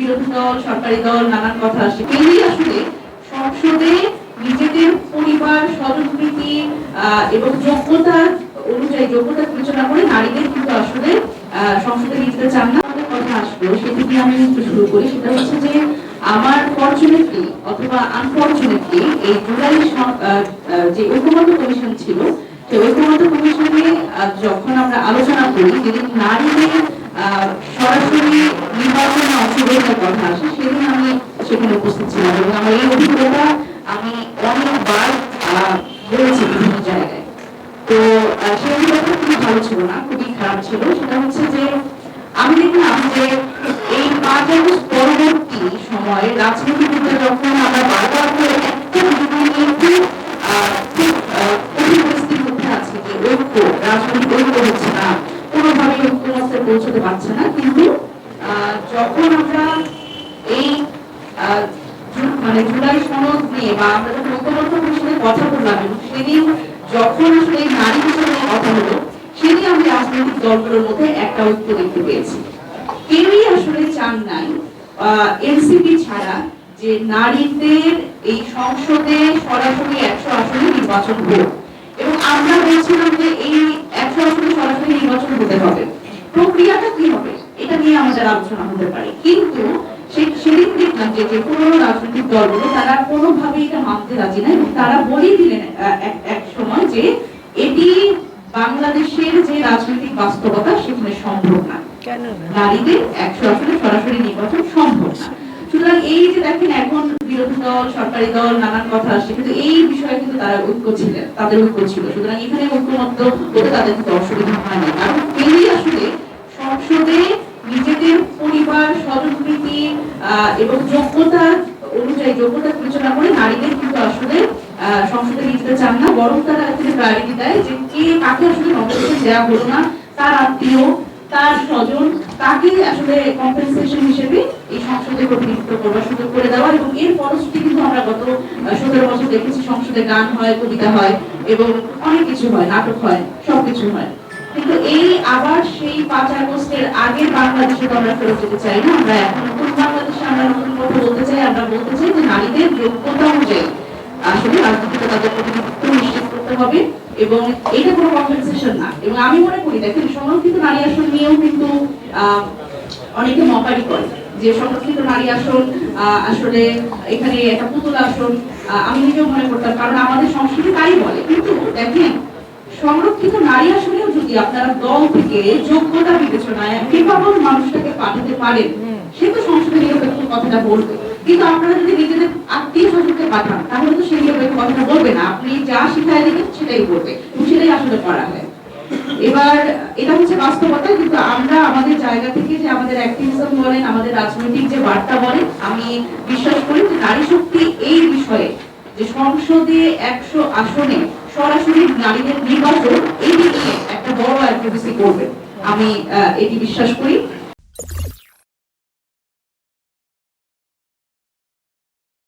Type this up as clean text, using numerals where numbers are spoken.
বিরোধী দল, সরকারি দল নানান কথা আসে, কেউই আসলে সংসদে নিজেদের পরিবার, স্বজনপ্রীতি এবং যোগ্যতা অনুযায়ী যোগ্যতা বিবেচনা করে নারীদের কিন্তু আসলে সংসদে নিতে চান না। কথা আসলো সেটা দিয়ে আমি একটু শুরু করি। সেটা হচ্ছে যে আমার ফরচুনেটলি অথবা আনফরচুনেটলি এই জুলাই যে ঐকমত্য কমিশন ছিল, সেই ঐকমত্য কমিশনে যখন আমরা আলোচনা করি যেদিন নারীদের সরাসরি নির্বাচনে অংশগ্রহণের কথা আসে, সেদিন আমি সেখানে উপস্থিত ছিলাম এবং আমার এই অভিজ্ঞতা আমি অনেকবার বলেছি বিভিন্ন জায়গায়। তো সেই অভিজ্ঞতা খুবই ভালো ছিল না, খুবই খারাপ ছিল। সেটা হচ্ছে যে আমি দেখলাম যে এই 5 আগস্ট পরবর্তী সময়ে রাজনীতিবিদরা যখন আমরা বারবার করে একটা বিষয় নিয়ে খুব কঠিন পরিস্থিতির মধ্যে আছে যে ঐক্য, রাজনৈতিক ঐক্য হচ্ছে না, কোনোভাবেই ঐক্যমত্যে পৌঁছতে পারছে না, কিন্তু যখন আমরা এই জুলাই সনদ নিয়ে বা আমরা যখন ঐক্যমত্য কমিশনের কথা বললাম এবং সেদিন যখন আসলে এই নারী বিষয় নিয়ে কথা হলো, সেদিন আমি রাজনৈতিক দলগুলোর মধ্যে একটা ঐক্য দেখতে পেয়েছি। কেউই আসলে চান নাই এনসিপি ছাড়া যে নারীদের এই সংসদে সরাসরি 100 আসনে নির্বাচন হোক, এবং আমরা বলছিলাম যে এই 100 আসনে সরাসরি নির্বাচন হতে হবে, প্রক্রিয়াটা কি হবে এটা নিয়ে আমাদের আলোচনা হতে পারে। কিন্তু সেদিন দেখলাম যে পুরনো রাজনৈতিক দলগুলো তারা কোনোভাবেই এটা মানতে রাজি না এবং তারা বলেই দিলেন এক সময় যে এটি বাংলাদেশের যে রাজনৈতিক বাস্তবতা সেখানে সম্ভব না, নারীদের 100 আসনে সরাসরি নির্বাচন সম্ভব না। সুতরাং এই যে দেখেন এখন বিরোধী দল, সরকারি দল নানান কথা আসছে, কিন্তু এই বিষয়ে কিন্তু তারা ঐক্য ছিলেন, তাদের ঐক্য ছিল। সুতরাং এখানে ঐক্যমত্য হতে তাদের কিন্তু অসুবিধা হয় না, কারণ কেউই আসলে সংসদে নিজেদের পরিবার, স্বজনপ্রীতি এবং যোগ্যতা অনুযায়ী যোগ্যতা বিবেচনা করে নারীদের কিন্তু আসলে সংসদে নিতে চান না, বরং তারা এখানে প্রায়োরিটি দেয় যে কে কাকে আসলে নমিনেশন দেওয়া হলো না, তার আত্মীয়, তার স্বজন, তাকে আসলে কম্পেনসেশন হিসেবে এই সংসদে প্রতিনিধিত্ব করবার সুযোগ করে দেওয়া। এবং এর ফলশ্রুতি কিন্তু আমরা গত 17 বছর দেখেছি সংসদে গান হয়, কবিতা হয় এবং অনেক কিছু হয়, নাটক হয়, সবকিছু হয়। কিন্তু এই আবার সেই 5 আগস্টের আগের বাংলাদেশে তো আমরা ফেরত যেতে চাই না, আমরা এখন নতুন বাংলাদেশে আমরা নতুন কথা বলতে চাই। আমরা বলতে চাই যে নারীদের যোগ্যতা অনুযায়ী আসলে রাজনীতিতে তাদের প্রতিনিধিত্ব নিশ্চিত করতে হবে এবং এটা কোনো কম্পেনসেশন না। এবং আমি মনে করি দেখেন সংরক্ষিত নারী আসন নিয়েও কিন্তু অনেকে মকারি করে যে সংরক্ষিত নারী আসন আসলে এখানে একটা পুতুল আসন। আমি নিজেও মনে করতাম, কারণ আমাদের সংস্কৃতি তাই বলে। কিন্তু দেখেন সংরক্ষিত নারী আসনেও যদি আপনারা দল থেকে যোগ্যতা বিবেচনায় কেবল মানুষটাকে পাঠাতে পারেন, সে তো সংসদে নিরপেক্ষ কথাটা বলবে। কিন্তু আপনারা যদি নিজেদের আত্মীয় স্বজনকে পাঠান তাহলে তো সেই নিরপেক্ষ কথাটা বলবে না, আপনি যা শিখায় দিবেন সেটাই বলবে এবং সেটাই আসলে করা হয়। এবার এটা হচ্ছে বাস্তবতা। কিন্তু আমরা আমাদের জায়গা থেকে যে আমাদের অ্যাক্টিভিজম বলেন, আমাদের রাজনৈতিক যে বার্তা বলেন, আমি বিশ্বাস করি যে নারী শক্তি এই বিষয়ে যে সংসদে 100 আসনে সরাসরি নারীদের নির্বাচন এই নিয়ে একটা বড় অ্যাডভোকেসি করবে, আমি এটি বিশ্বাস করি।